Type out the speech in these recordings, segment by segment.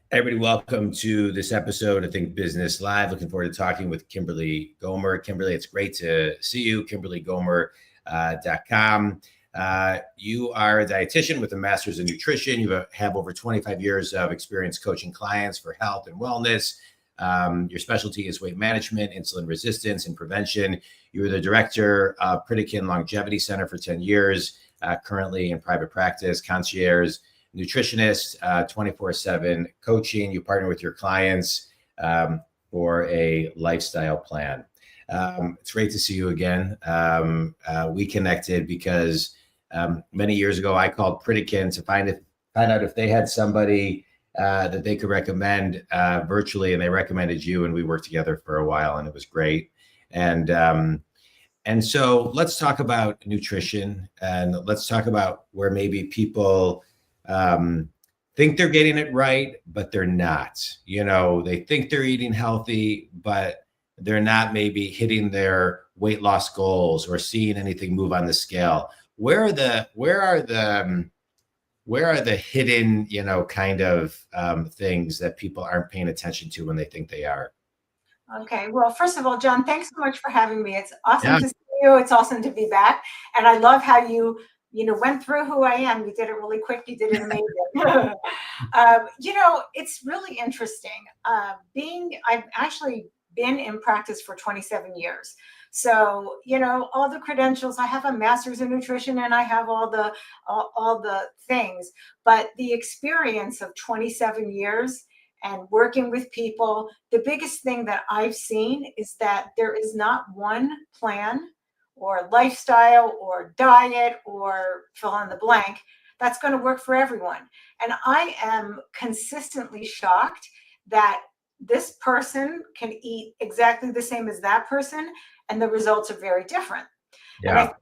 Everybody, welcome to this episode of Think Business Live. Looking forward to talking with Kimberly Gomer. Kimberly, it's great to see you. KimberlyGomer.com. You are a dietitian with a master's in nutrition. You have over 25 years of experience coaching clients for health and wellness. Your specialty is weight management, insulin resistance, and prevention. You were the director of Pritikin Longevity Center for 10 years, currently in private practice, concierge nutritionist, 24/7 coaching. You partner with your clients for a lifestyle plan. It's great to see you again. We connected because many years ago I called Pritikin to find out if they had somebody that they could recommend virtually, and they recommended you, and we worked together for a while, and it was great. And so let's talk about nutrition, and let's talk about where maybe people think they're getting it right, but they're not. They think they're eating healthy, but they're not maybe hitting their weight loss goals or seeing anything move on the scale. Where are the hidden, kind of things that people aren't paying attention to when they think they are? Okay. Well, first of all, Jon, thanks so much for having me. It's awesome to see you. It's awesome to be back. And I love how you went through who I am. You did it really quick. You did it amazing. It's really interesting. I've actually been in practice for 27 years. So, all the credentials, I have a master's in nutrition and I have all the things, but the experience of 27 years and working with people, the biggest thing that I've seen is that there is not one plan or lifestyle or diet or fill in the blank that's going to work for everyone. And I am consistently shocked that this person can eat exactly the same as that person, and the results are very different. Yeah. And I think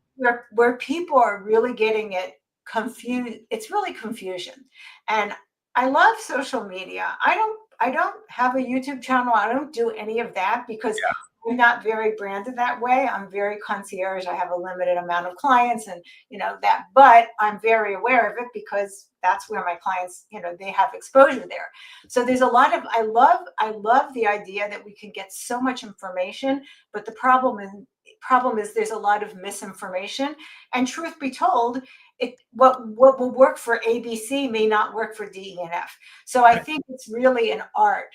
where people are really getting it confused, it's really confusion. And I love social media. I don't have a YouTube channel. I don't do any of that because I'm not very branded that way. I'm very concierge. I have a limited amount of clients and that, but I'm very aware of it because that's where my clients, they have exposure there. So there's a lot of, I love the idea that we can get so much information, but the problem is there's a lot of misinformation. And truth be told, what will work for ABC may not work for D, E, and F. So I think it's really an art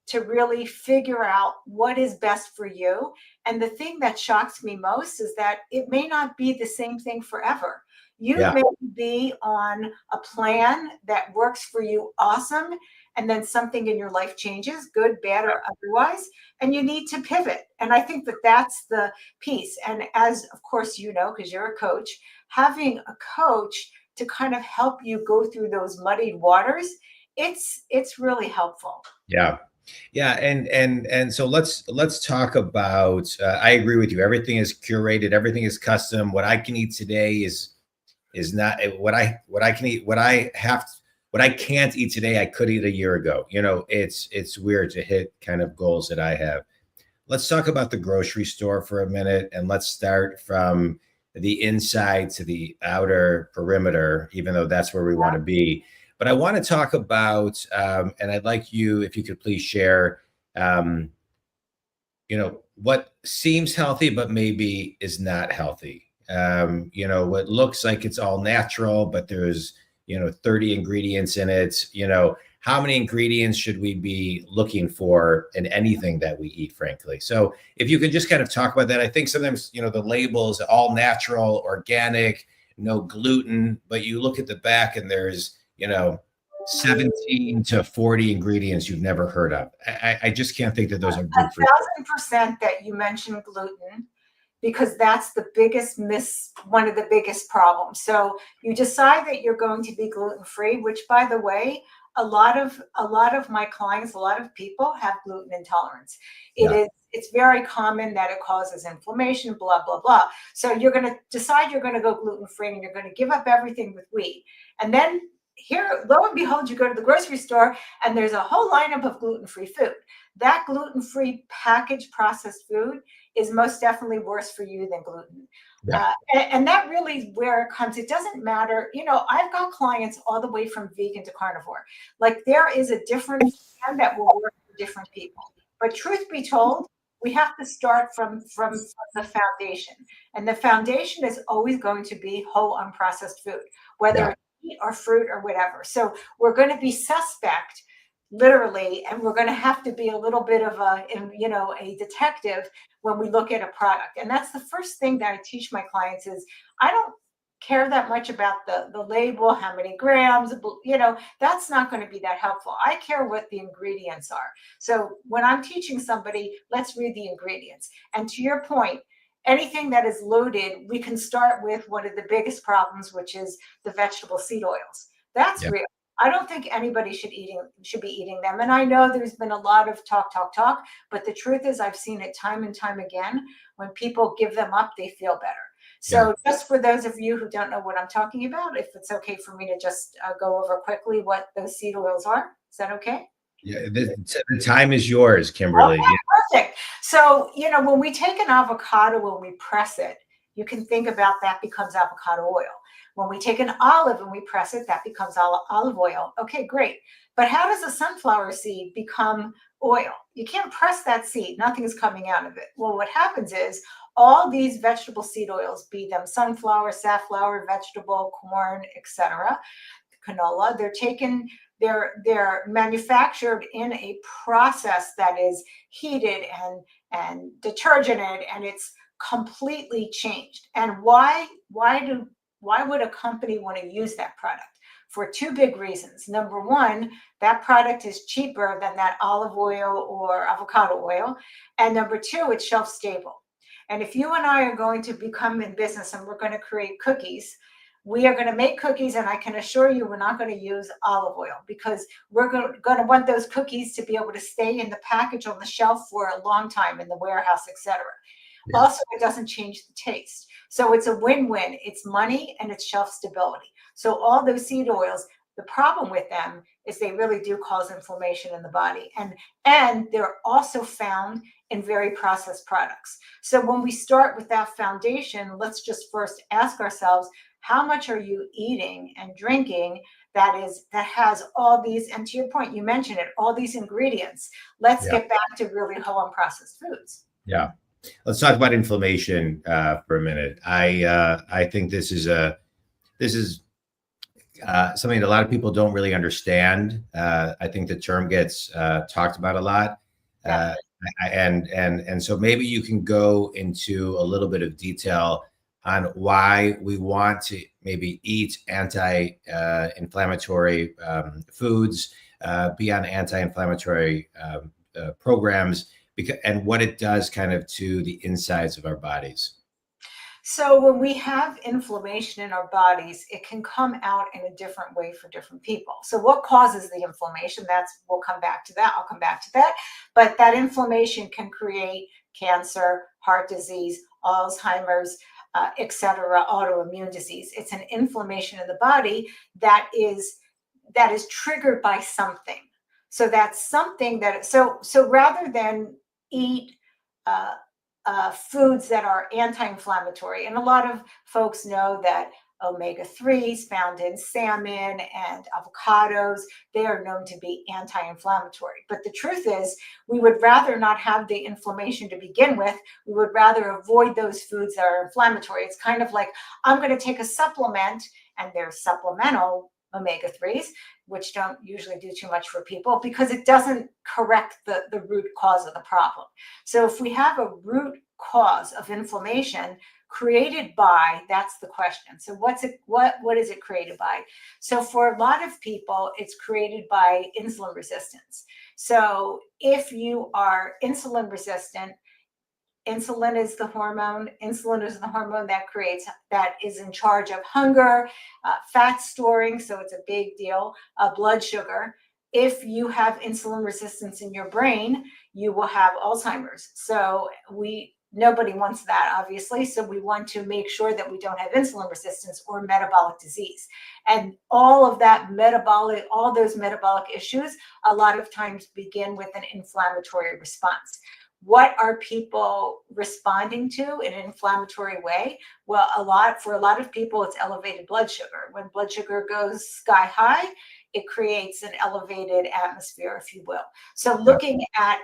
to really figure out what is best for you. And the thing that shocks me most is that it may not be the same thing forever. You may be on a plan that works for you awesome, and then something in your life changes, good, bad, or otherwise, and you need to pivot. And I think that that's the piece. And as, of course, because you're a coach, having a coach to kind of help you go through those muddied waters, it's really helpful. Yeah. And so let's talk about, I agree with you. Everything is curated. Everything is custom. What I can eat today is not what I can eat. What I can't eat today, I could eat a year ago. It's weird to hit kind of goals that I have. Let's talk about the grocery store for a minute, and let's start from the inside to the outer perimeter, even though that's where we want to be. But I want to talk about, and I'd like you, if you could please share, what seems healthy, but maybe is not healthy. What looks like it's all natural, but there's, 30 ingredients in it. How many ingredients should we be looking for in anything that we eat, frankly? So if you could just kind of talk about that. I think sometimes, the labels, all natural, organic, no gluten, but you look at the back and there's, 17 to 40 ingredients you've never heard of. I just can't think that those are good for you. 1,000% that you mentioned gluten, because that's one of the biggest problems. So you decide that you're going to be gluten-free, which, by the way, a lot of my clients, a lot of people have gluten intolerance. It's very common that it causes inflammation, blah, blah, blah. So you're going to decide you're going to go gluten-free and you're going to give up everything with wheat. And then here, lo and behold, you go to the grocery store and there's a whole lineup of gluten-free food. That gluten-free packaged processed food is most definitely worse for you than gluten. Yeah. And that really where it comes. It doesn't matter. I've got clients all the way from vegan to carnivore. Like there is a different plan that will work for different people. But truth be told, we have to start from the foundation. And the foundation is always going to be whole unprocessed food, whether Yeah. it's meat or fruit or whatever. So we're going to be suspect literally, and we're going to have to be a little bit of a detective when we look at a product. And that's the first thing that I teach my clients is I don't care that much about the label, how many grams, that's not going to be that helpful. I care what the ingredients are. So when I'm teaching somebody, let's read the ingredients. And to your point, anything that is loaded, we can start with one of the biggest problems, which is the vegetable seed oils. That's Yeah. real. I don't think anybody should be eating them. And I know there's been a lot of talk, but the truth is I've seen it time and time again. When people give them up, they feel better. Yeah. So just for those of you who don't know what I'm talking about, if it's okay for me to just go over quickly what those seed oils are, is that okay? Yeah. The time is yours, Kimberly. Okay, perfect. So, when we take an avocado, when we press it, you can think about that becomes avocado oil. When we take an olive and we press it, that becomes olive oil. Okay, great. But how does a sunflower seed become oil? You can't press that seed. Nothing's coming out of it. Well, what happens is all these vegetable seed oils, be them sunflower, safflower, vegetable, corn, etc., canola, they're manufactured in a process that is heated and detergented, and it's completely changed. And why would a company want to use that product? For two big reasons. Number one, that product is cheaper than that olive oil or avocado oil. And number two, it's shelf stable. And if you and I are going to become in business and we're going to create cookies, we are going to make cookies, and I can assure you we're not going to use olive oil because we're going to want those cookies to be able to stay in the package on the shelf for a long time in the warehouse, etc. Yeah. Also, it doesn't change the taste. So it's a win-win. It's money and it's shelf stability. So all those seed oils, the problem with them is they really do cause inflammation in the body. And they're also found in very processed products. So when we start with that foundation, let's just first ask ourselves, how much are you eating and drinking that has all these, and to your point, you mentioned it, all these ingredients. Let's Yeah. get back to really whole unprocessed foods. Yeah. Let's talk about inflammation for a minute. I think this is something that a lot of people don't really understand. I think the term gets talked about a lot, Yeah. and so maybe you can go into a little bit of detail on why we want to maybe eat anti-inflammatory foods, be on anti-inflammatory programs, and what it does kind of to the insides of our bodies. So when we have inflammation in our bodies, it can come out in a different way for different people. So what causes the inflammation? We'll come back to that. I'll come back to that. But that inflammation can create cancer, heart disease, Alzheimer's, etc., autoimmune disease. It's an inflammation in the body that is triggered by something. So that's something that so rather than eat foods that are anti-inflammatory, and a lot of folks know that omega-3s found in salmon and avocados, they are known to be anti-inflammatory. But the truth is, we would rather not have the inflammation to begin with. We would rather avoid those foods that are inflammatory. It's kind of like, I'm going to take a supplement, and there's supplemental omega-3s, which don't usually do too much for people because it doesn't correct the root cause of the problem. So if we have a root cause of inflammation created by, that's the question. So what is it created by? So for a lot of people, it's created by insulin resistance. So if you are insulin resistant, insulin is the hormone that is in charge of hunger, fat storing. So it's a big deal. Blood sugar. If you have insulin resistance in your brain, you will have Alzheimer's. So nobody wants that, obviously. So we want to make sure that we don't have insulin resistance or metabolic disease. And all those metabolic issues, a lot of times begin with an inflammatory response. what are people responding to in an inflammatory way? Well, for a lot of people, it's elevated blood sugar. When blood sugar goes sky high, it creates an elevated atmosphere, if you will. So looking at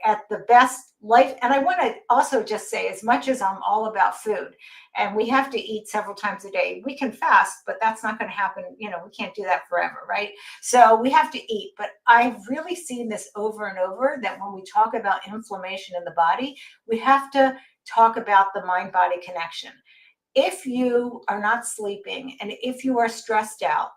at the best life, and I want to also just say, as much as I'm all about food, and we have to eat several times a day, we can fast, but that's not going to happen. We can't do that forever, right? So we have to eat. But I've really seen this over and over, that when we talk about inflammation in the body, we have to talk about the mind-body connection. If you are not sleeping and if you are stressed out,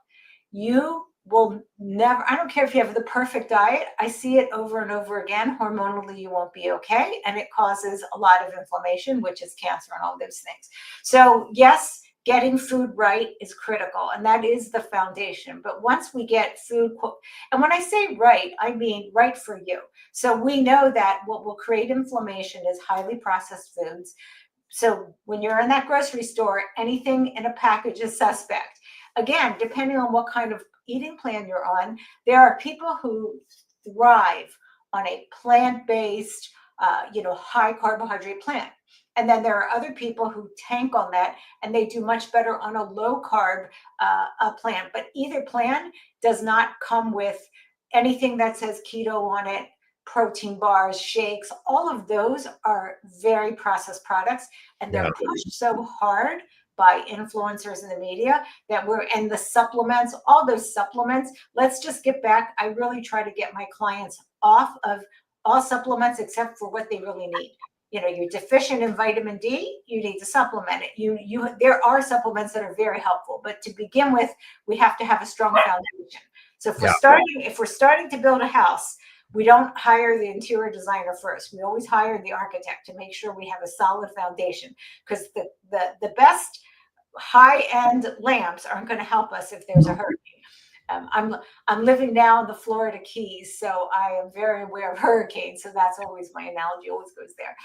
you will never, I don't care if you have the perfect diet, I see it over and over again, hormonally you won't be okay, and it causes a lot of inflammation, which is cancer and all those things. So yes, getting food right is critical, and that is the foundation. But once we get food, and when I say right, I mean right for you. So we know that what will create inflammation is highly processed foods. So when you're in that grocery store, anything in a package is suspect. Again, depending on what kind of eating plan you're on, there are people who thrive on a plant-based, high carbohydrate plan. And then there are other people who tank on that, and they do much better on a low carb plan. But either plan does not come with anything that says keto on it, protein bars, shakes. All of those are very processed products, and they're pushed so hard by influencers in the media and the supplements, all those supplements. Let's just get back. I really try to get my clients off of all supplements except for what they really need. You're deficient in vitamin D, you need to supplement it. There are supplements that are very helpful, but to begin with, we have to have a strong foundation. So if we're starting to build a house, we don't hire the interior designer first. We always hire the architect to make sure we have a solid foundation, because the best high-end lamps aren't going to help us if there's a hurricane. I'm living now in the Florida Keys, so I am very aware of hurricanes. So that's always my analogy, always goes there.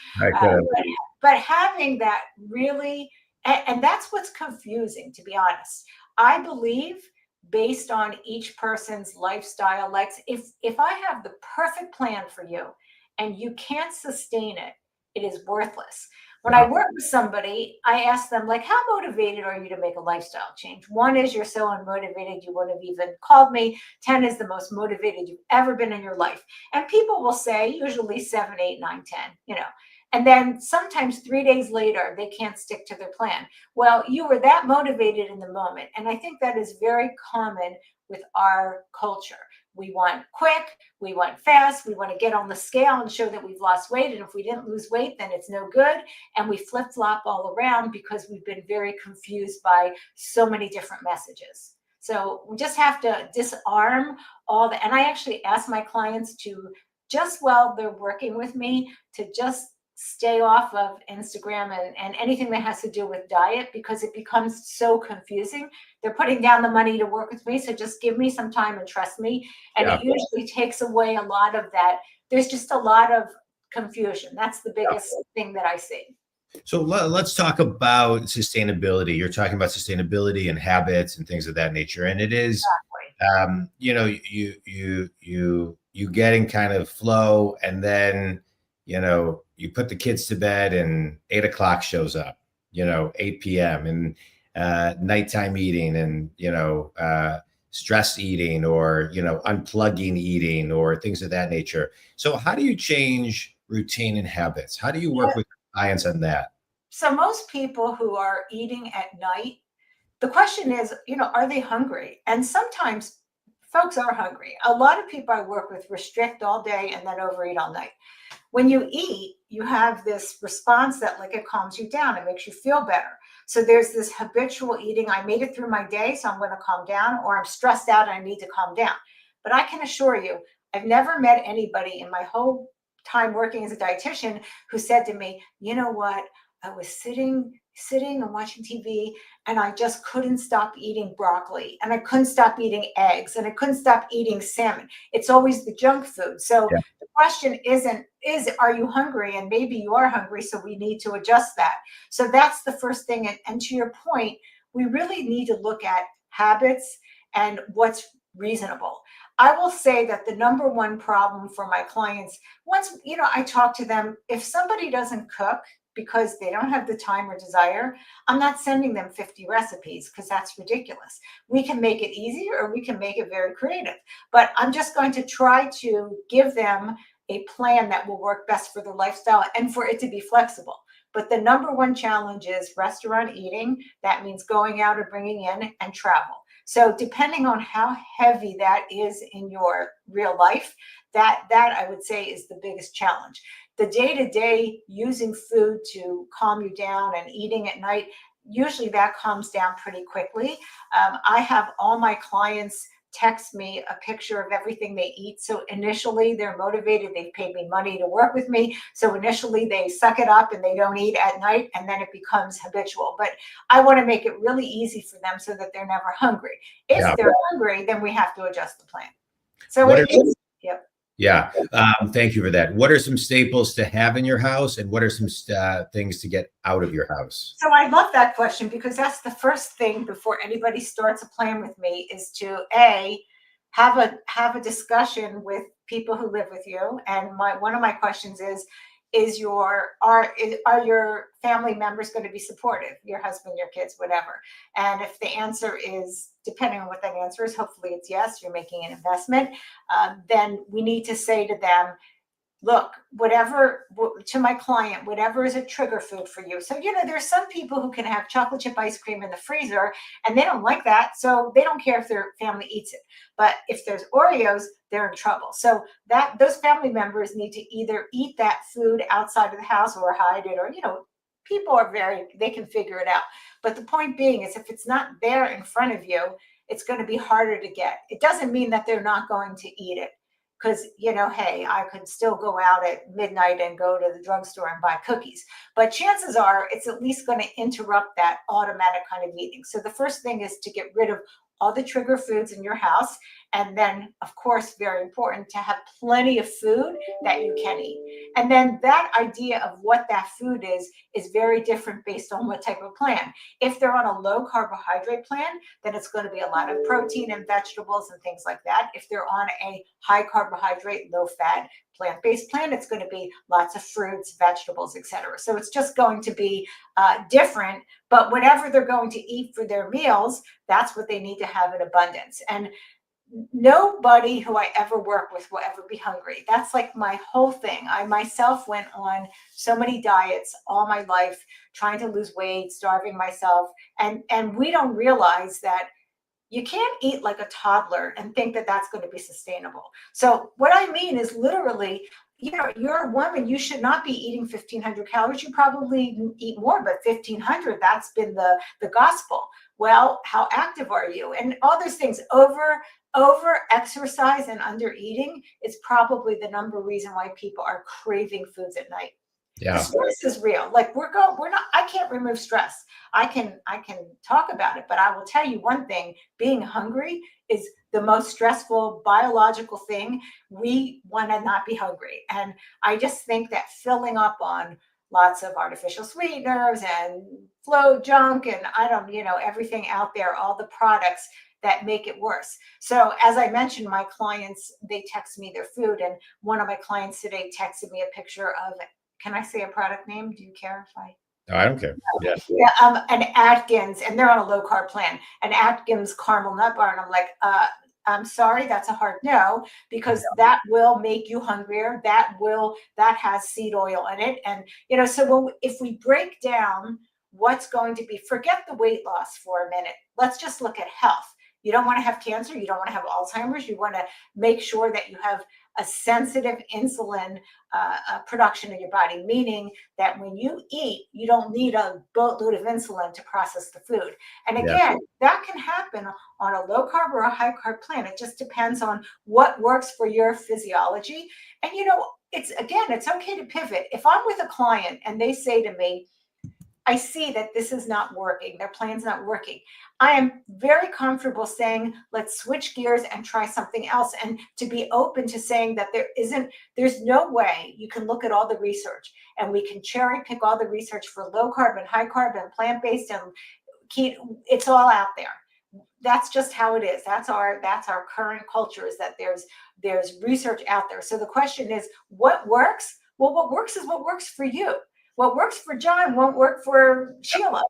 But having that really, and that's what's confusing, to be honest. I believe, based on each person's lifestyle, like if I have the perfect plan for you and you can't sustain it, it is worthless. When I work with somebody, I ask them, like, how motivated are you to make a lifestyle change? 1 is you're so unmotivated you wouldn't have even called me. 10 is the most motivated you've ever been in your life. And people will say usually 7, 8, 9, 10, And then sometimes 3 days later, they can't stick to their plan. Well, you were that motivated in the moment. And I think that is very common with our culture. We want quick, we want fast, we want to get on the scale and show that we've lost weight. And if we didn't lose weight, then it's no good. And we flip-flop all around because we've been very confused by so many different messages. So we just have to disarm all that. And I actually ask my clients to, just while they're working with me, to just stay off of Instagram and anything that has to do with diet, because it becomes so confusing. They're putting down the money to work with me, so just give me some time and trust me. And it usually takes away a lot of that. There's just a lot of confusion. That's the biggest thing that I see. So let's talk about sustainability. You're talking about sustainability and habits and things of that nature. And it is, you get in kind of flow, and then, you put the kids to bed and 8 o'clock shows up, 8 p.m. and nighttime eating and, stress eating or, unplugging eating or things of that nature. So how do you change routine and habits? How do you work with clients on that? So most people who are eating at night, the question is, are they hungry? And sometimes folks are hungry. A lot of people I work with restrict all day and then overeat all night. When you eat, you have this response that, like, it calms you down. It makes you feel better. So there's this habitual eating. I made it through my day, so I'm going to calm down, or I'm stressed out and I need to calm down. But I can assure you, I've never met anybody in my whole time working as a dietitian who said to me, you know what, I was sitting and watching TV, and I just couldn't stop eating broccoli, and I couldn't stop eating eggs, and I couldn't stop eating salmon. It's always the junk food. So the question is, are you hungry? And maybe you are hungry, so we need to adjust that. So that's the first thing. And to your point, we really need to look at habits and what's reasonable. I will say that the number one problem for my clients, once, I talk to them, if somebody doesn't cook because they don't have the time or desire, I'm not sending them 50 recipes because that's ridiculous. We can make it easy or we can make it very creative, but I'm just going to try to give them a plan that will work best for their lifestyle and for it to be flexible. But the number one challenge is restaurant eating. That means going out or bringing in, and travel. So depending on how heavy that is in your real life, that I would say is the biggest challenge. The day-to-day using food to calm you down and eating at night, usually that calms down pretty quickly. I have all my clients text me a picture of everything they eat. So initially they're motivated. They've paid me money to work with me. So initially they suck it up and they don't eat at night, and then it becomes habitual. But I want to make it really easy for them so that they're never hungry. If they're hungry, then we have to adjust the plan. So yep. Yeah. Thank you for that. What are some staples to have in your house, and what are some things to get out of your house? So I love that question, because that's the first thing before anybody starts a plan with me, is to have a discussion with people who live with you. And one of my questions is are your family members going to be supportive? Your husband, your kids, whatever. And if the answer is, depending on what that answer is, hopefully it's yes, you're making an investment, then we need to say to them, look, to my client, whatever is a trigger food for you. So, there's some people who can have chocolate chip ice cream in the freezer and they don't like that. So they don't care if their family eats it. But if there's Oreos, they're in trouble. So those family members need to either eat that food outside of the house or hide it, or, people they can figure it out. But the point being is, if it's not there in front of you, it's going to be harder to get. It doesn't mean that they're not going to eat it. Because, hey, I could still go out at midnight and go to the drugstore and buy cookies. But chances are it's at least going to interrupt that automatic kind of eating. So the first thing is to get rid of all the trigger foods in your house. And then, of course, very important, to have plenty of food that you can eat. And then that idea of what that food is very different based on what type of plan. If they're on a low carbohydrate plan, then it's going to be a lot of protein and vegetables and things like that. If they're on a high carbohydrate, low fat, plant-based plan, it's going to be lots of fruits, vegetables, etc. So it's just going to be different, but whatever they're going to eat for their meals, that's what they need to have in abundance. And nobody who I ever work with will ever be hungry. That's like my whole thing. I myself went on so many diets all my life, trying to lose weight, starving myself. And we don't realize that you can't eat like a toddler and think that that's going to be sustainable. So what I mean is, literally, you're a woman, you should not be eating 1,500 calories. You probably eat more, but 1,500, that's been the gospel. Well, how active are you? And all those things, over exercise and under eating is probably the number reason why people are craving foods at night. Yeah. The stress is real. Like I can't remove stress. I can talk about it, but I will tell you one thing: being hungry is the most stressful biological thing. We want to not be hungry. And I just think that filling up on lots of artificial sweeteners and flow junk and everything out there, all the products that make it worse. So as I mentioned, my clients, they text me their food, and one of my clients today texted me a picture of, can I say a product name? Do you care if I? No, I don't care. Yeah. Yeah, an Atkins, and they're on a low carb plan, an Atkins caramel nut bar. And I'm like, I'm sorry, that's a hard no, because that will make you hungrier. That has seed oil in it. And, so if we break down what's going to be, forget the weight loss for a minute. Let's just look at health. You don't want to have cancer. You don't want to have Alzheimer's. You want to make sure that you have a sensitive insulin production in your body, meaning that when you eat, you don't need a boatload of insulin to process the food. And again, that can happen on a low carb or a high carb plan. It just depends on what works for your physiology. And, it's okay to pivot. If I'm with a client and they say to me, I see that this is not working, their plan's not working, I am very comfortable saying, let's switch gears and try something else. And to be open to saying that there's no way you can look at all the research and we can cherry pick all the research for low carb and high carb and plant-based and keto. It's all out there. that's just how it is. That's our current culture, is that there's research out there. So the question is, what works? Well, what works is what works for you. What works for John won't work for Sheila,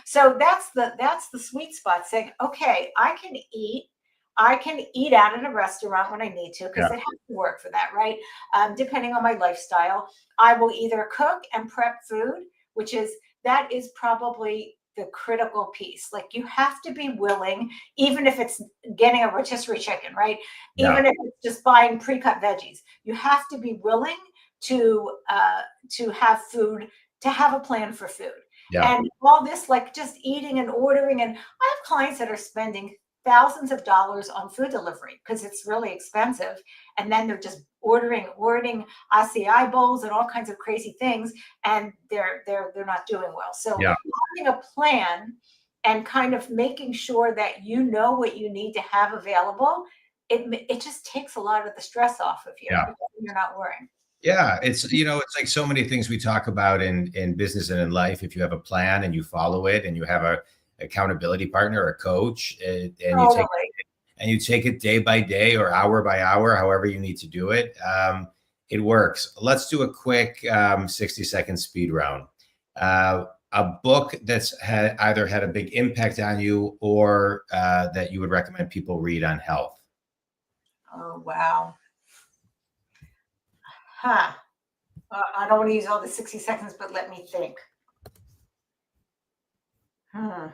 So that's the sweet spot, saying, okay, I can eat out at a restaurant when I need to, because it has to work for that, right? Depending on my lifestyle, I will either cook and prep food, that is probably the critical piece. Like, you have to be willing, even if it's getting a rotisserie chicken, right? Yeah. Even if it's just buying pre-cut veggies, you have to be willing to have food, to have a plan for food. Yeah. And all this, like just eating and ordering. And I have clients that are spending thousands of dollars on food delivery because it's really expensive. And then they're just ordering acai bowls and all kinds of crazy things. And they're not doing well. So having a plan and kind of making sure that you know what you need to have available, it just takes a lot of the stress off of you. Because you're not worrying. Yeah, it's it's like so many things we talk about in business and in life. If you have a plan and you follow it, and you have a accountability partner, a coach, and you take it day by day or hour by hour, however you need to do it, it works. Let's do a quick 60-second speed round. A book that's either had a big impact on you or that you would recommend people read on health. Oh, wow. I don't want to use all the 60 seconds, but let me think. I'm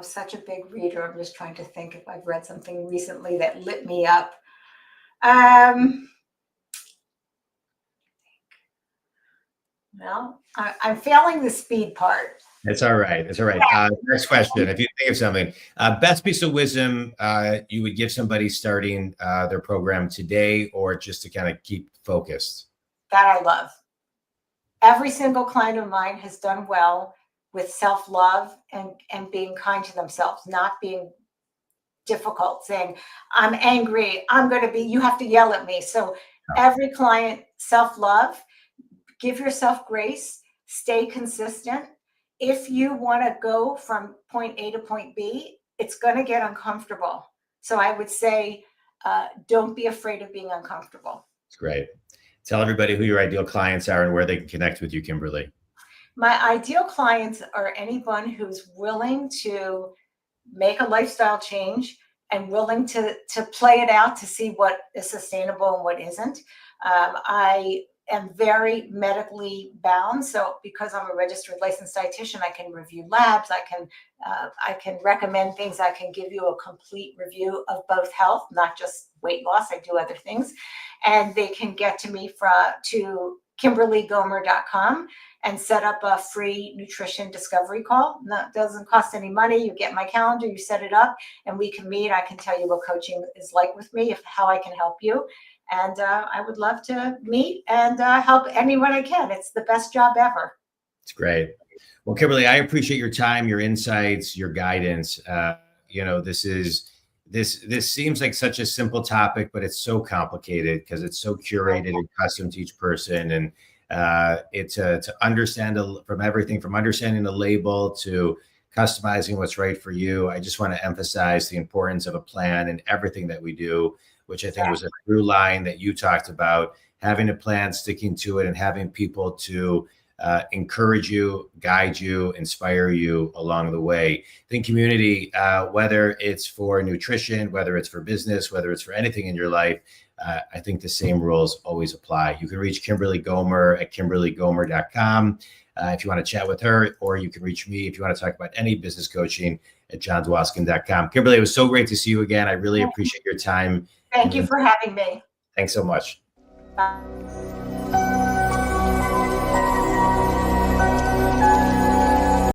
such a big reader. I'm just trying to think if I've read something recently that lit me up. Well, I'm failing the speed part. It's all right. It's all right. Next question. If you think of something, best piece of wisdom you would give somebody starting their program today, or just to kind of keep focused? That I love. Every single client of mine has done well with self-love and being kind to themselves, not being difficult, saying, I'm angry, you have to yell at me. So every client, self-love, give yourself grace, stay consistent. If you want to go from point A to point B, it's going to get uncomfortable. So I would say, don't be afraid of being uncomfortable. That's great. Tell everybody who your ideal clients are and where they can connect with you, Kimberly. My ideal clients are anyone who's willing to make a lifestyle change and willing to play it out to see what is sustainable and what isn't. I am very medically bound. So because I'm a registered licensed dietitian, I can review labs. I can recommend things. I can give you a complete review of both health, not just weight loss. I do other things. And they can get to me to KimberlyGomer.com and set up a free nutrition discovery call. No, it doesn't cost any money. You get my calendar, you set it up, and we can meet. I can tell you what coaching is like with me, how I can help you. And I would love to meet and help anyone I can. It's the best job ever. It's great. Well, Kimberly, I appreciate your time, your insights, your guidance. This seems like such a simple topic, but it's so complicated because it's so curated and custom to each person. And it's to understand from everything from understanding the label to customizing what's right for you. I just want to emphasize the importance of a plan in everything that we do, which I think was a through line that you talked about, having a plan, sticking to it, and having people to encourage you, guide you, inspire you along the way. I think community, whether it's for nutrition, whether it's for business, whether it's for anything in your life, I think the same rules always apply. You can reach Kimberly Gomer at KimberlyGomer.com if you want to chat with her, or you can reach me if you want to talk about any business coaching at JonDwoskin.com. Kimberly, it was so great to see you again. I really appreciate your time. Thank you for having me. Thanks so much. Bye.